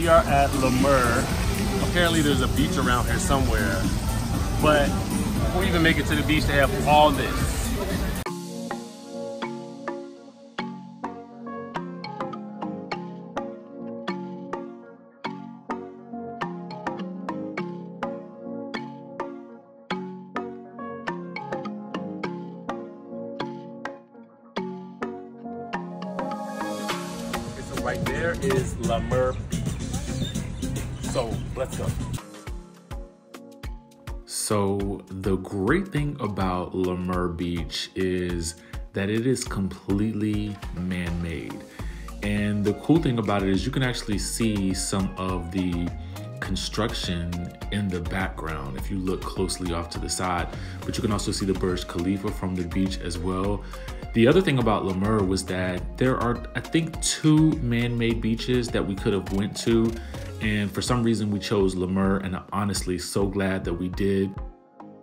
we are at Lemer. Apparently there's a beach around here somewhere, but before we even make it to the beach, they have all this. Right there is Lemer Beach. So let's go. So the great thing about Lemer Beach is that it is completely man-made. And the cool thing about it is you can actually see some of the construction in the background if you look closely off to the side, but you can also see the Burj Khalifa from the beach as well. The other thing about Lemer was that there are, I think, 2 man-made beaches that we could have went to, and for some reason we chose Lemer, and I'm honestly so glad that we did.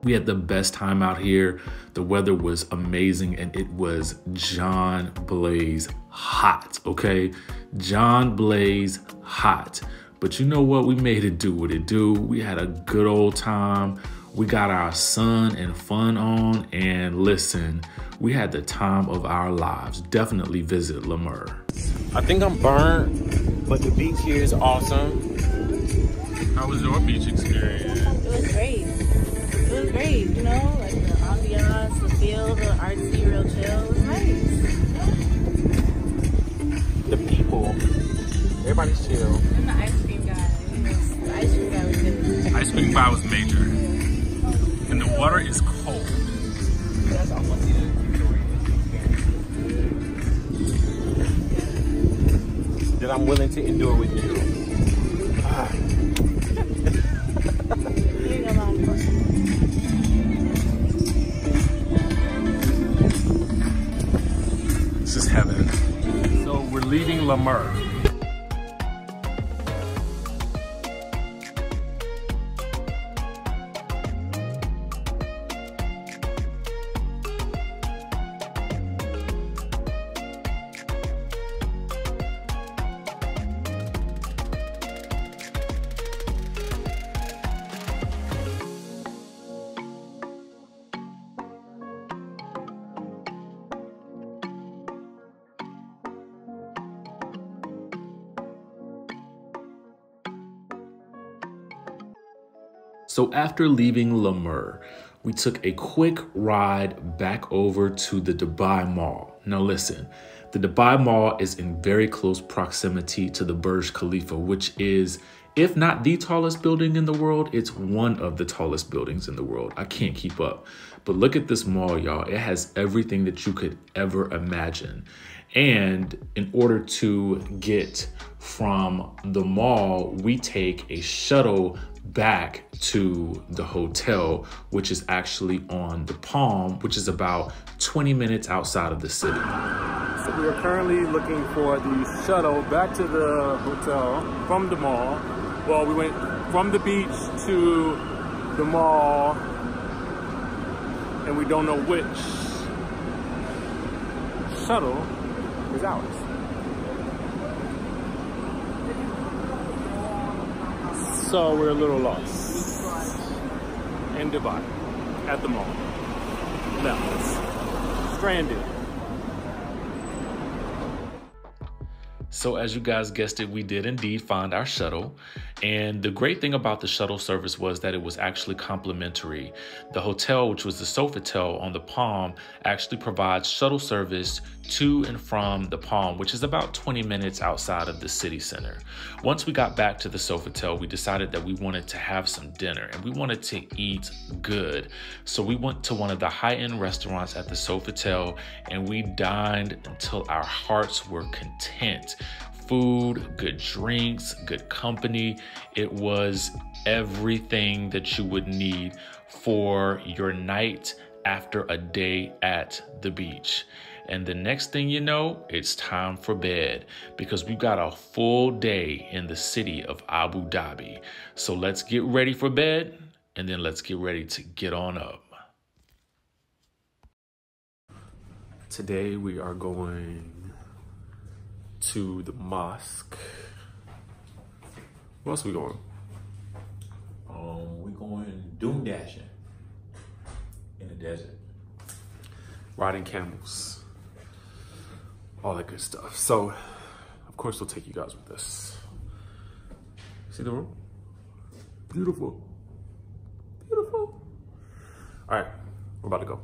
We had the best time out here. The weather was amazing, and it was John Blaze hot, okay? John Blaze hot. But you know what? We made it do what it do. We had a good old time. We got our sun and fun on, and listen, we had the time of our lives. Definitely visit Lemer. I think I'm burnt, but the beach here is awesome. How was your beach experience? It was great. It was great, you know, like the ambiance, the feel, the artsy, real chill. It was nice. The people, everybody's chill. And the ice cream guy. The ice cream guy was good. Ice cream guy was major. And the water is cold. That's all that I'm willing to endure with you. This is heaven. So we're leaving Lemer. So after leaving Lemer, we took a quick ride back over to the Dubai Mall. Now listen, the Dubai Mall is in very close proximity to the Burj Khalifa, which is, if not the tallest building in the world, it's one of the tallest buildings in the world. I can't keep up. But look at this mall, y'all. It has everything that you could ever imagine. And in order to get from the mall, we take a shuttle back to the hotel, which is actually on the Palm, which is about 20 minutes outside of the city. So we are currently looking for the shuttle back to the hotel from the mall. Well, we went from the beach to the mall, and we don't know which shuttle is ours. So we're a little lost in Dubai at the mall. Now, stranded. So as you guys guessed it, we did indeed find our shuttle. And the great thing about the shuttle service was that it was actually complimentary. The hotel, which was the Sofitel on the Palm, actually provides shuttle service to and from the Palm, which is about 20 minutes outside of the city center. Once we got back to the Sofitel, we decided that we wanted to have some dinner and we wanted to eat good. So we went to one of the high-end restaurants at the Sofitel and we dined until our hearts were content. Food, good drinks, good company. It was everything that you would need for your night after a day at the beach. And the next thing you know, it's time for bed because we've got a full day in the city of Abu Dhabi. So let's get ready for bed and then let's get ready to get on up. Today we are going to the mosque. Where else are we going? We're going dune dashing in the desert. Riding camels. All that good stuff. So, of course, we'll take you guys with us. See the room? Beautiful. Beautiful. All right, we're about to go.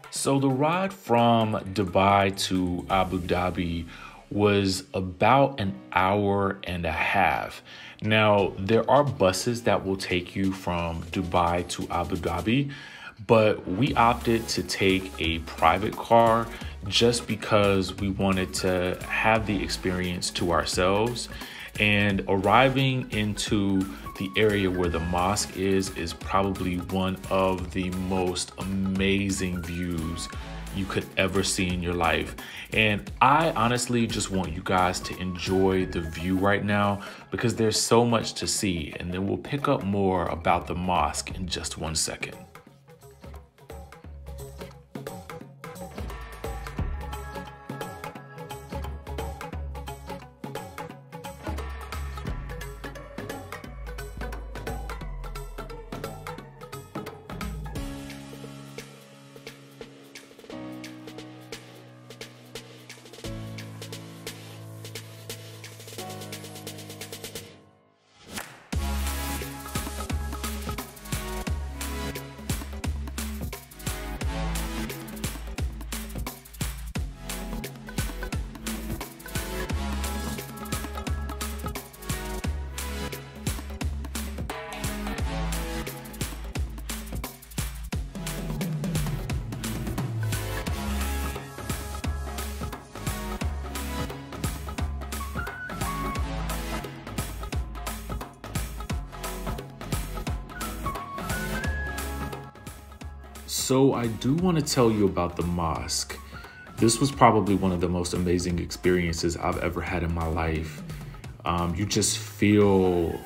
So the ride from Dubai to Abu Dhabi was about an hour and a half. Now, there are buses that will take you from Dubai to Abu Dhabi, but we opted to take a private car just because we wanted to have the experience to ourselves. And arriving into the area where the mosque is probably one of the most amazing views you could ever see in your life. And I honestly just want you guys to enjoy the view right now because there's so much to see. And then we'll pick up more about the mosque in just 1 second. So I do want to tell you about the mosque. This was probably one of the most amazing experiences I've ever had in my life. You just feel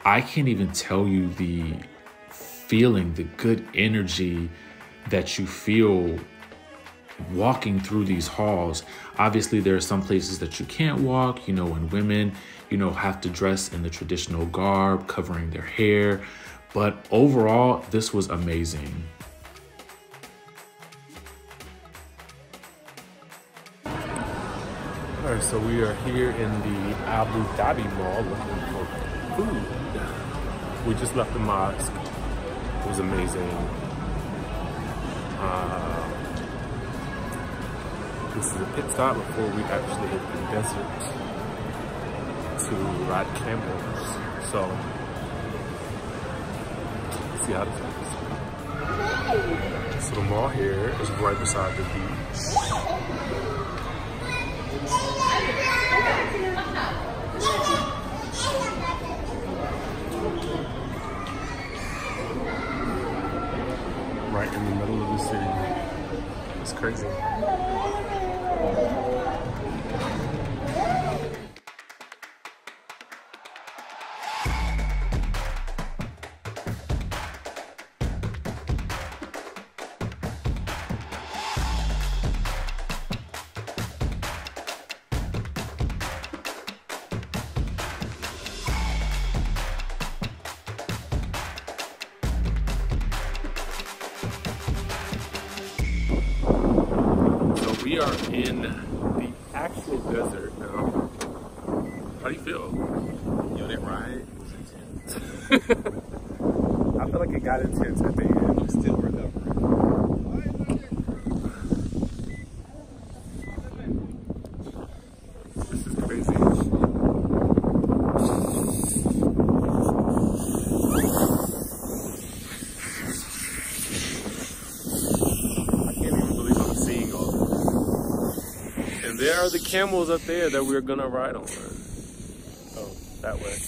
I can't even tell you the feeling, the good energy that you feel walking through these halls. Obviously, there are some places that you can't walk, and women, have to dress in the traditional garb, covering their hair. But overall, this was amazing. All right, so we are here in the Abu Dhabi Mall looking for food. We just left the mosque. It was amazing. This is a pit stop before we actually hit the desert to ride camels. So, see how this is. So the mall here is right beside the beach. Right in the middle of the city. It's crazy. We are in the actual desert now. How do you feel? Yo, that ride was intense. I feel like it got intense at the end. I'm still recovering. This is crazy. I can't even believe I'm seeing all this. And there are the camels up there that we're gonna ride on. Oh, that way.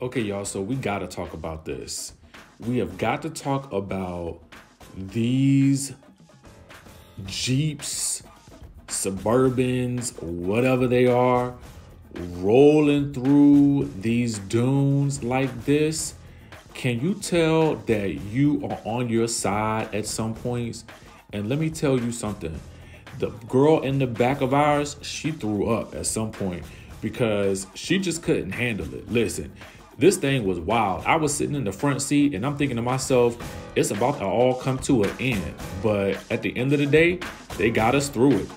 Okay, y'all, so we gotta talk about this. We have got to talk about these Jeeps, Suburbans, whatever they are, rolling through these dunes like this. Can you tell that you are on your side at some points? And let me tell you something. The girl in the back of ours, she threw up at some point because she just couldn't handle it. Listen, this thing was wild. I was sitting in the front seat and I'm thinking to myself, it's about to all come to an end. But at the end of the day, they got us through it.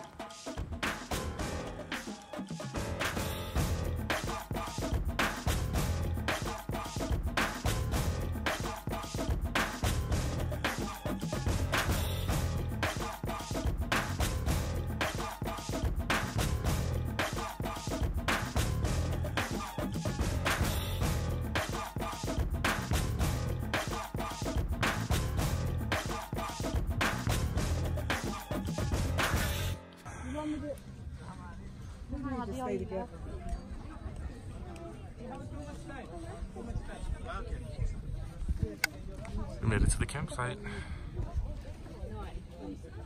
We made it to the campsite.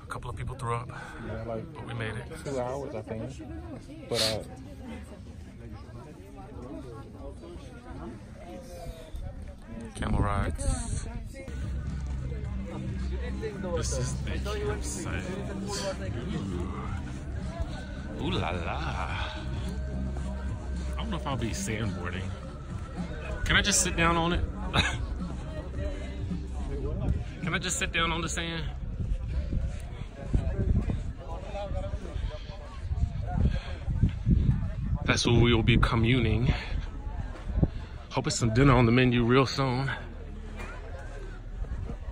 A couple of people threw up, Yeah, like but we made it. 2 hours, I think. But Camel rides. This is the campsite. Ooh la la. I don't know if I'll be sandboarding. Can I just sit down on it? Can I just sit down on the sand? That's where we will be communing. Hope it's some dinner on the menu real soon.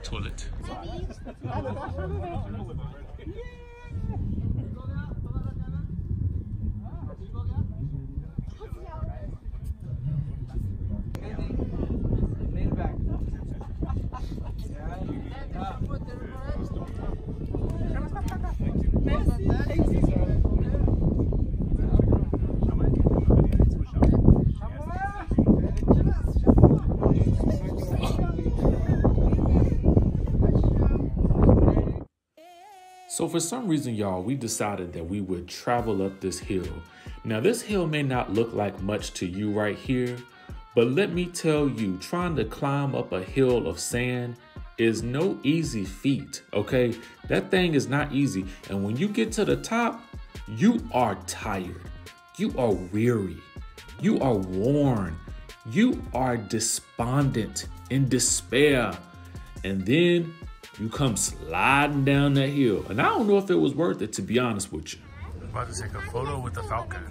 Toilet. So for some reason, y'all, we decided that we would travel up this hill. Now, this hill may not look like much to you right here, but let me tell you, trying to climb up a hill of sand is no easy feat, okay? That thing is not easy. And when you get to the top, you are tired. You are weary. You are worn. You are despondent, in despair. And then you come sliding down that hill. And I don't know if it was worth it, to be honest with you. I'm about to take a photo with the falcon.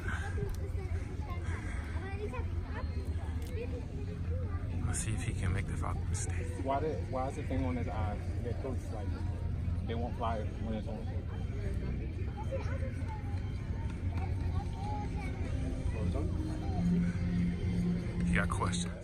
Let's see if he can make the falcon stay. why is the thing on his eyes? They're close, like they won't fly when it's on. You got questions?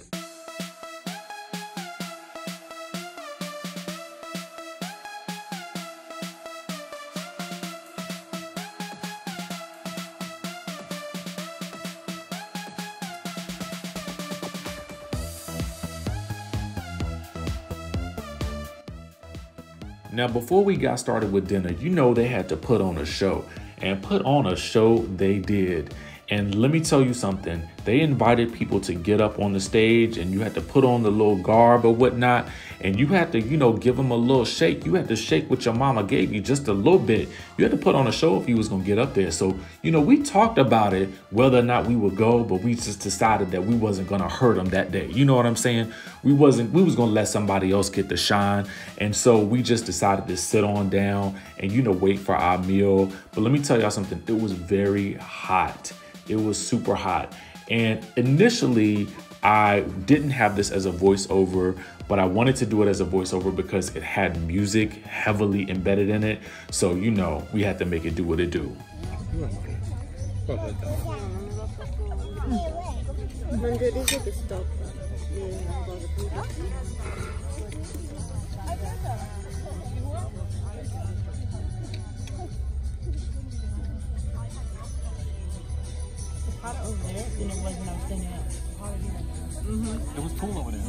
Now, before we got started with dinner, you know they had to put on a show, and put on a show they did. And let me tell you something, they invited people to get up on the stage and you had to put on the little garb or whatnot. And you had to, you know, give them a little shake. You had to shake what your mama gave you just a little bit. You had to put on a show if you was going to get up there. So, you know, we talked about it, whether or not we would go, but we just decided that we wasn't going to hurt them that day. You know what I'm saying? We was going to let somebody else get the shine. And so we just decided to sit on down and, you know, wait for our meal. But let me tell y'all something. It was very hot. It was super hot. And initially, I didn't have this as a voiceover, but I wanted to do it as a voiceover because it had music heavily embedded in it. So, you know, we had to make it do what it do. Hotter over there than it was when I was standing up. It was cool over there.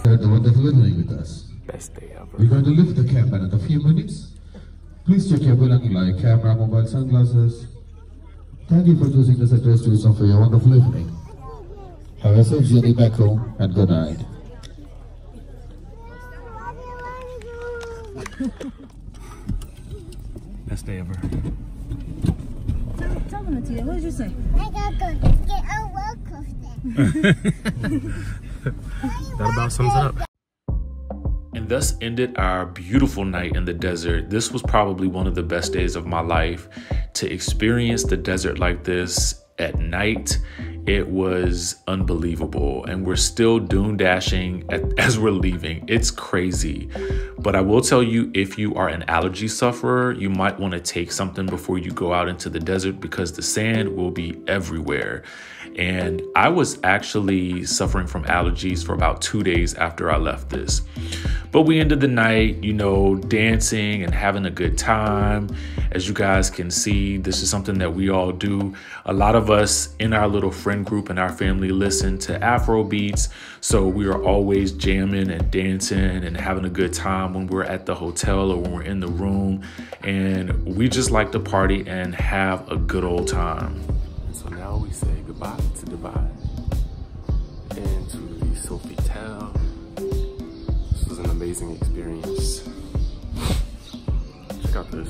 Had a wonderful evening with us. Best day ever. We're going to lift the camp in a few minutes. Please check your belongings like camera, mobile, sunglasses. Thank you for choosing this address to yourself for your wonderful evening. Have a safe journey back home and good night. Best day ever. Tell them to you. What did you say? I gotta go get a roller coaster. That about sums it up. And thus ended our beautiful night in the desert. This was probably one of the best days of my life. To experience the desert like this at night, it was unbelievable. And we're still dune dashing as we're leaving. It's crazy. But I will tell you, if you are an allergy sufferer, you might want to take something before you go out into the desert because the sand will be everywhere. And I was actually suffering from allergies for about 2 days after I left this. But we ended the night, you know, dancing and having a good time. As you guys can see, this is something that we all do. A lot of us in our little friend group and our family listen to Afro beats. So we are always jamming and dancing and having a good time when we're at the hotel or when we're in the room. And we just like to party and have a good old time. So now we say goodbye to Dubai and to the Sofitel. This was an amazing experience. Check out this.